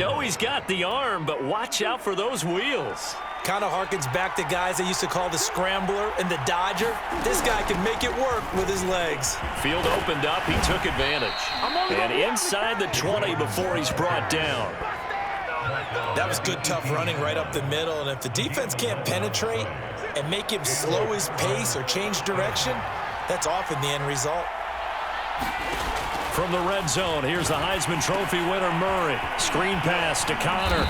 know he's got the arm, but watch out for those wheels. Kind of harkens back to guys they used to call the scrambler and the dodger. This guy can make it work with his legs. Field opened up. He took advantage. And inside the 20 before he's brought down. That was good, tough running right up the middle. And if the defense can't penetrate and make him slow his pace or change direction, that's often the end result. From the red zone, here's the Heisman Trophy winner, Murray. Screen pass to Connor.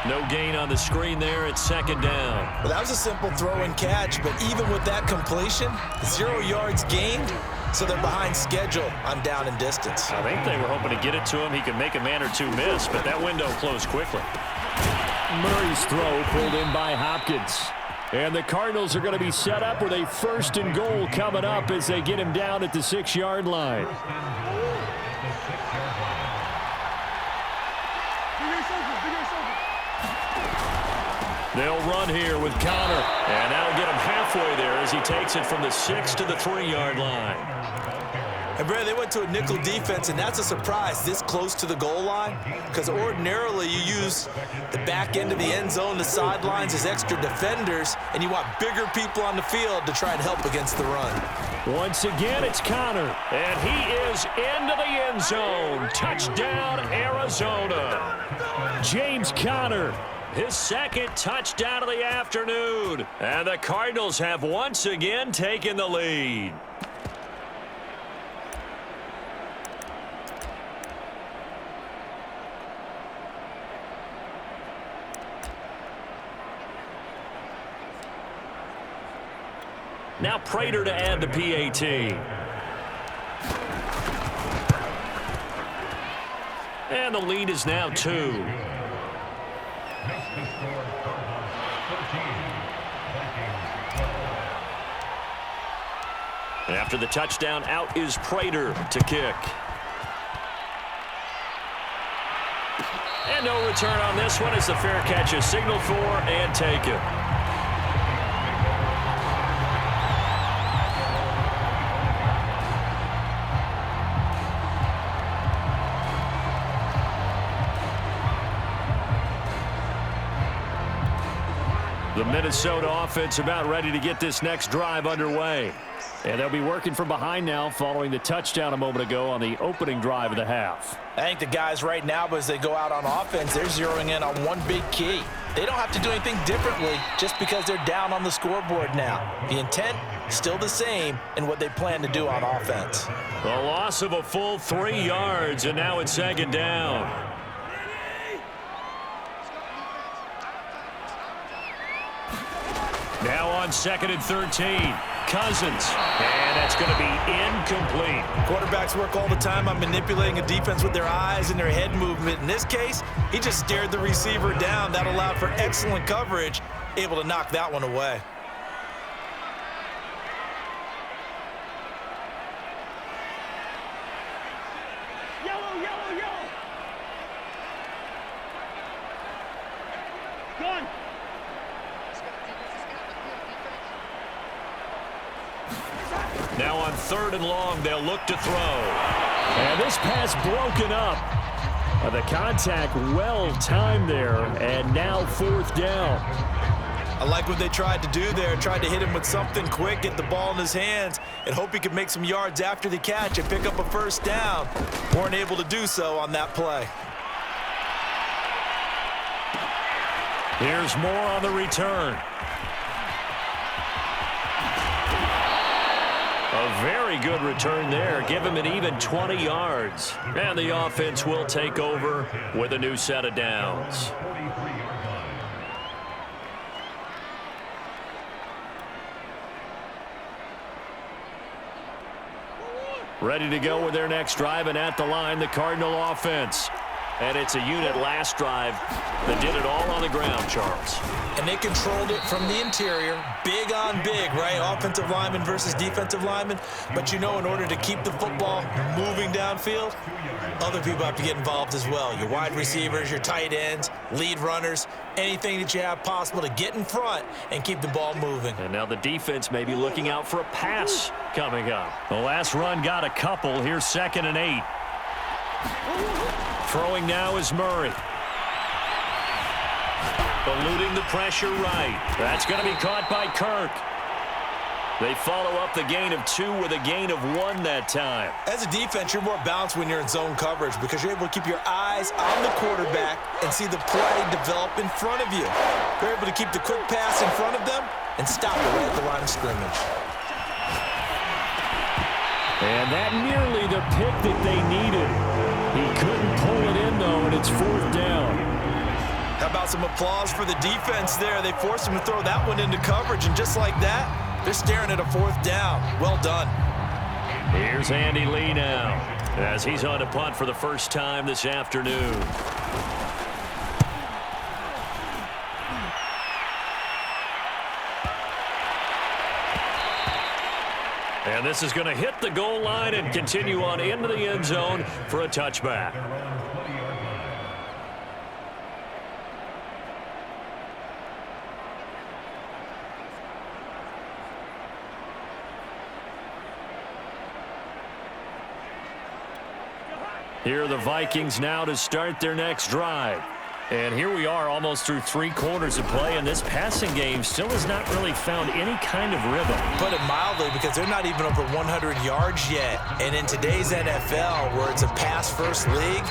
No gain on the screen there. It's second down. Well, that was a simple throw and catch, but even with that completion, 0 yards gained, so they're behind schedule on down and distance. I think they were hoping to get it to him. He could make a man or two miss, but that window closed quickly. Murray's throw pulled in by Hopkins. And the Cardinals are going to be set up with a 1st and goal coming up as they get him down at the 6-yard line. They'll run here with Connor. And that'll get him halfway there as he takes it from the 6 to the 3-yard line. And, Brad, they went to a nickel defense, and that's a surprise this close to the goal line, because ordinarily you use the back end of the end zone, the sidelines as extra defenders, and you want bigger people on the field to try and help against the run. Once again, it's Connor, and he is into the end zone. Touchdown, Arizona. James Conner, his 2nd touchdown of the afternoon. And the Cardinals have once again taken the lead. Now Prater to add the PAT. And the lead is now 2. After the touchdown, out is Prater to kick. And no return on this one as the fair catch is signaled for and taken. The Minnesota offense about ready to get this next drive underway. And they'll be working from behind now following the touchdown a moment ago on the opening drive of the half. I think the guys right now, as they go out on offense, they're zeroing in on one big key. They don't have to do anything differently just because they're down on the scoreboard now. The intent still the same in what they plan to do on offense. The loss of a full 3 yards, and now it's second down. Now on 2nd and 13. Cousins. And that's going to be incomplete. Quarterbacks work all the time on manipulating a defense with their eyes and their head movement. In this case, he just stared the receiver down. That allowed for excellent coverage, able to knock that one away. Yellow, yellow, yellow. Gone. Now on 3rd and long, they'll look to throw. And this pass broken up. The contact well timed there, and now 4th down. I like what they tried to do there. Tried to hit him with something quick, get the ball in his hands, and hope he could make some yards after the catch and pick up a 1st down. Weren't able to do so on that play. Here's more on the return. A very good return there. Give him an even 20 yards. And the offense will take over with a new set of downs. Ready to go with their next drive, and at the line, the Cardinal offense. And it's a unit last drive that did it all on the ground, Charles. And they controlled it from the interior, big on big, right? Offensive lineman versus defensive lineman. But you know, in order to keep the football moving downfield, other people have to get involved as well. Your wide receivers, your tight ends, lead runners, anything that you have possible to get in front and keep the ball moving. And now the defense may be looking out for a pass coming up. The last run got a couple. Here's 2nd and 8. Throwing now is Murray. Eluding the pressure right. That's going to be caught by Kirk. They follow up the gain of 2 with a gain of 1 that time. As a defense, you're more balanced when you're in zone coverage because you're able to keep your eyes on the quarterback and see the play develop in front of you. You're able to keep the quick pass in front of them and stop it right at the line of scrimmage. And that nearly the pick that they needed. He couldn't pull it in, though, and it's 4th down. How about some applause for the defense there? They forced him to throw that one into coverage, and just like that, they're staring at a 4th down. Well done. Here's Andy Lee now as he's on to punt for the first time this afternoon. And this is going to hit the goal line and continue on into the end zone for a touchback. Here are the Vikings now to start their next drive. And here we are almost through 3 quarters of play, and this passing game still has not really found any kind of rhythm. Put it mildly, because they're not even over 100 yards yet. And in today's NFL, where it's a pass-first league,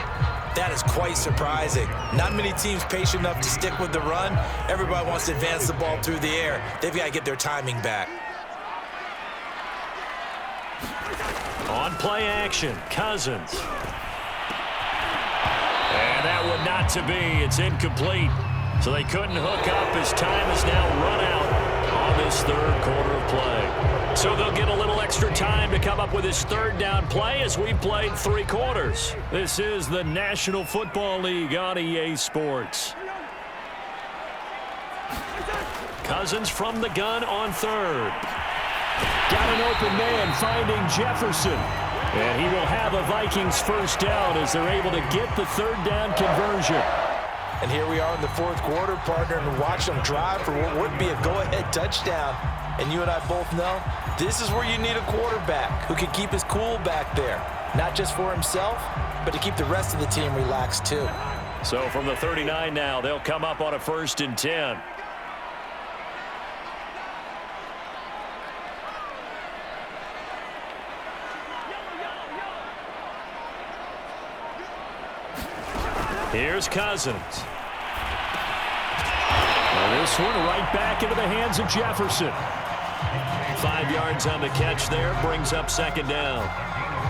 that is quite surprising. Not many teams patient enough to stick with the run. Everybody wants to advance the ball through the air. They've got to get their timing back. On play action, Cousins. And that one not to be. It's incomplete. So they couldn't hook up as time has now run out on this 3rd quarter of play. So they'll get a little extra time to come up with this 3rd down play as we played 3 quarters. This is the National Football League on EA Sports. Cousins from the gun on 3rd. Got an open man finding Jefferson. And he will have a Vikings first down as they're able to get the 3rd down conversion. And here we are in the 4th quarter, partner, and watch them drive for what would be a go-ahead touchdown. And you and I both know this is where you need a quarterback who can keep his cool back there. Not just for himself, but to keep the rest of the team relaxed too. So from the 39 now, they'll come up on a 1st and 10. Here's Cousins. Now this one right back into the hands of Jefferson. 5 yards on the catch there, brings up 2nd down.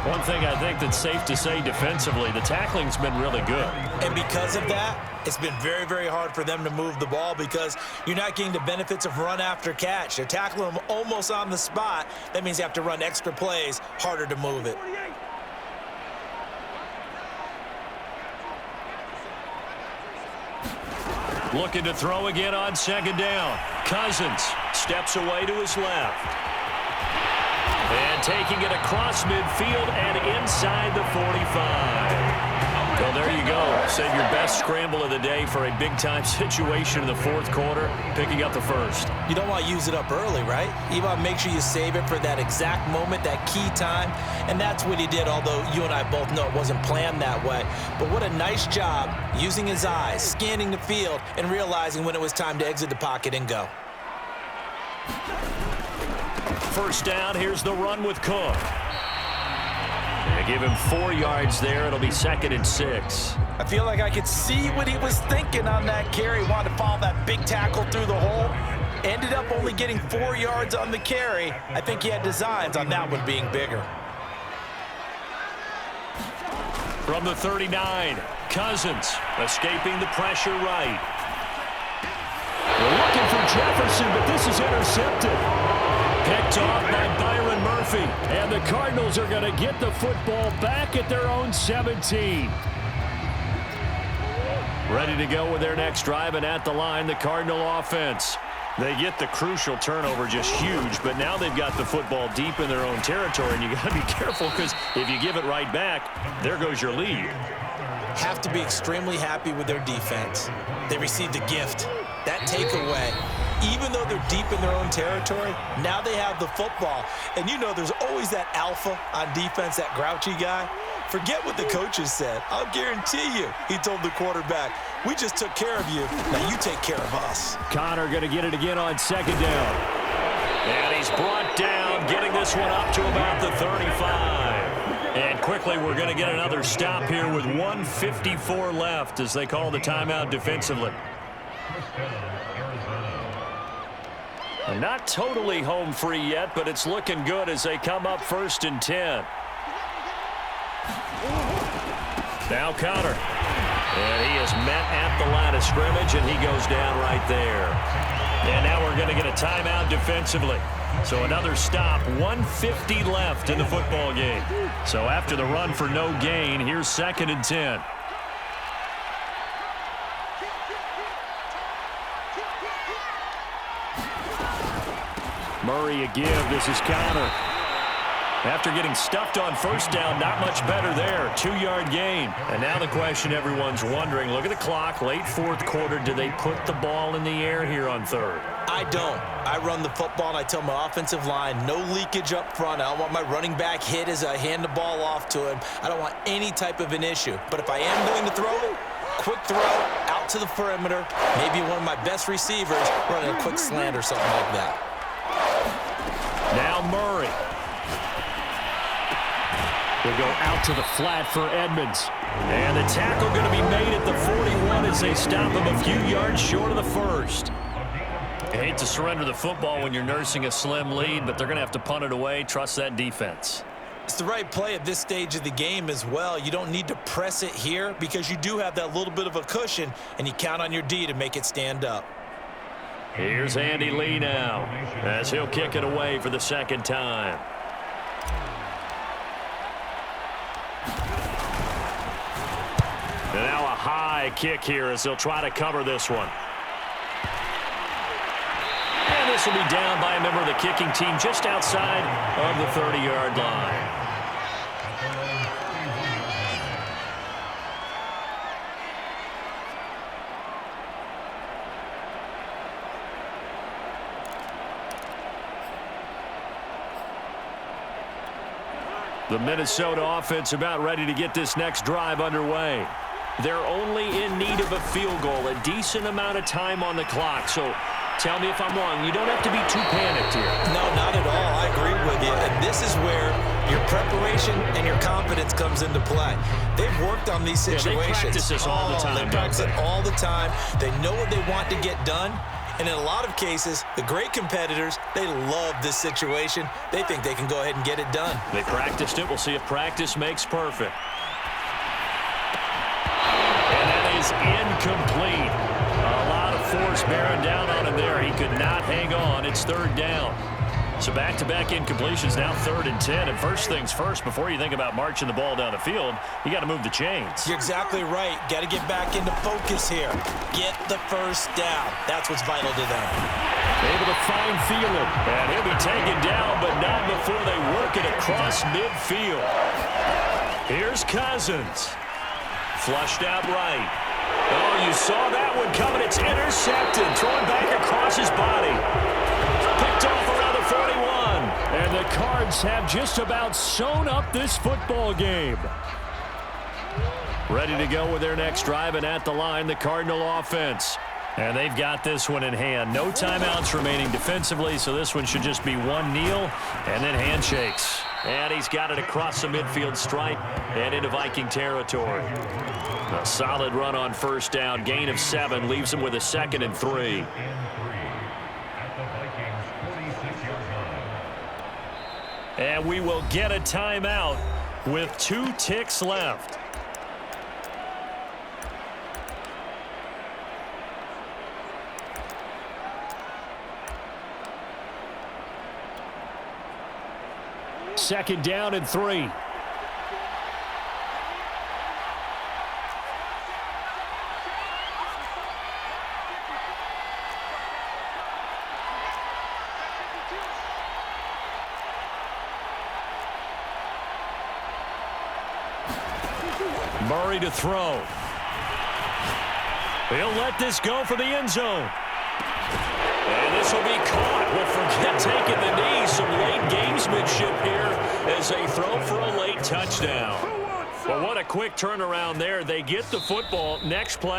One thing I think that's safe to say defensively, the tackling's been really good. And because of that, it's been very, very hard for them to move the ball because you're not getting the benefits of run after catch. They're tackling them almost on the spot. That means you have to run extra plays, harder to move it. Looking to throw again on 2nd down. Cousins steps away to his left. And taking it across midfield and inside the 45. Well, there you go. Save your best scramble of the day for a big-time situation in the 4th quarter, picking up the 1st. You don't want to use it up early, right? You want to make sure you save it for that exact moment, that key time. And that's what he did, although you and I both know it wasn't planned that way. But what a nice job using his eyes, scanning the field, and realizing when it was time to exit the pocket and go. 1st down, here's the run with Cook. They give him 4 yards there. It'll be 2nd and 6. I feel like I could see what he was thinking on that carry. Wanted to follow that big tackle through the hole. Ended up only getting 4 yards on the carry. I think he had designs on that one being bigger. From the 39, Cousins escaping the pressure right. They're looking for Jefferson, but this is intercepted. Picked off by Byron Murphy. And the Cardinals are going to get the football back at their own 17. Ready to go with their next drive, and at the line, the Cardinal offense. They get the crucial turnover, just huge, but now they've got the football deep in their own territory, and you got to be careful because if you give it right back, there goes your lead. Have to be extremely happy with their defense. They received a gift. That takeaway even though they're deep in their own territory, now they have the football. And you know there's always that alpha on defense, that grouchy guy. Forget what the coaches said. I'll guarantee you, he told the quarterback, we just took care of you. Now you take care of us. Connor going to get it again on second down. And he's brought down, getting this one up to about the 35. And quickly, we're going to get another stop here with 1:54 left as they call the timeout defensively. Not totally home free yet, but it's looking good as they come up 1st and 10. Now Connor. And he is met at the line of scrimmage, and he goes down right there. And now we're going to get a timeout defensively. So another stop, 1:50 left in the football game. So after the run for no gain, here's 2nd and 10. Murray a give. This is Connor. After getting stuffed on 1st down, not much better there. 2-yard gain. And now the question everyone's wondering, look at the clock, late 4th quarter. Do they put the ball in the air here on 3rd? I don't. I run the football, and I tell my offensive line, no leakage up front. I don't want my running back hit as I hand the ball off to him. I don't want any type of an issue. But if I am going to throw it, quick throw, out to the perimeter, maybe one of my best receivers running a quick slant or something like that. Now Murray. Will go out to the flat for Edmonds. And the tackle going to be made at the 41 as they stop him a few yards short of the 1st. I hate to surrender the football when you're nursing a slim lead, but they're going to have to punt it away. Trust that defense. It's the right play at this stage of the game as well. You don't need to press it here because you do have that little bit of a cushion, and you count on your D to make it stand up. Here's Andy Lee now as he'll kick it away for the 2nd time. And now a high kick here as they'll try to cover this one. And this will be down by a member of the kicking team just outside of the 30-yard line. The Minnesota offense about ready to get this next drive underway. They're only in need of a field goal, a decent amount of time on the clock. So tell me if I'm wrong. You don't have to be too panicked here. No, not at all. I agree with you. And this is where your preparation and your confidence comes into play. They've worked on these situations. They practice this all the time. They practice it all the time. They know what they want to get done. And in a lot of cases, the great competitors, they love this situation. They think they can go ahead and get it done. They practiced it. We'll see if practice makes perfect. And that is incomplete. A lot of force bearing down on him there. He could not hang on. It's 3rd down. So back-to-back incompletions, now 3rd and 10. And first things first, before you think about marching the ball down the field, you got to move the chains. You're exactly right. Got to get back into focus here. Get the 1st down. That's what's vital to them. Able to find Thielen. And he'll be taken down, but not before they work it across midfield. Here's Cousins. Flushed out right. Oh, you saw that one coming. It's intercepted. Thrown back across his body. Picked off around the 41. And the Cards have just about sewn up this football game. Ready to go with their next drive, and at the line, the Cardinal offense. And they've got this one in hand. No timeouts remaining defensively, so this one should just be one kneel and then handshakes. And he's got it across the midfield stripe and into Viking territory. A solid run on 1st down. Gain of 7 leaves him with a 2nd and 3. And we will get a timeout with 2 ticks left. Second down and 3. Murray to throw. He'll let this go for the end zone. And This will be caught. Well, forget taking the knee. Some late gamesmanship here as they throw for a late touchdown. Well, what a quick turnaround there. They get the football. Next play.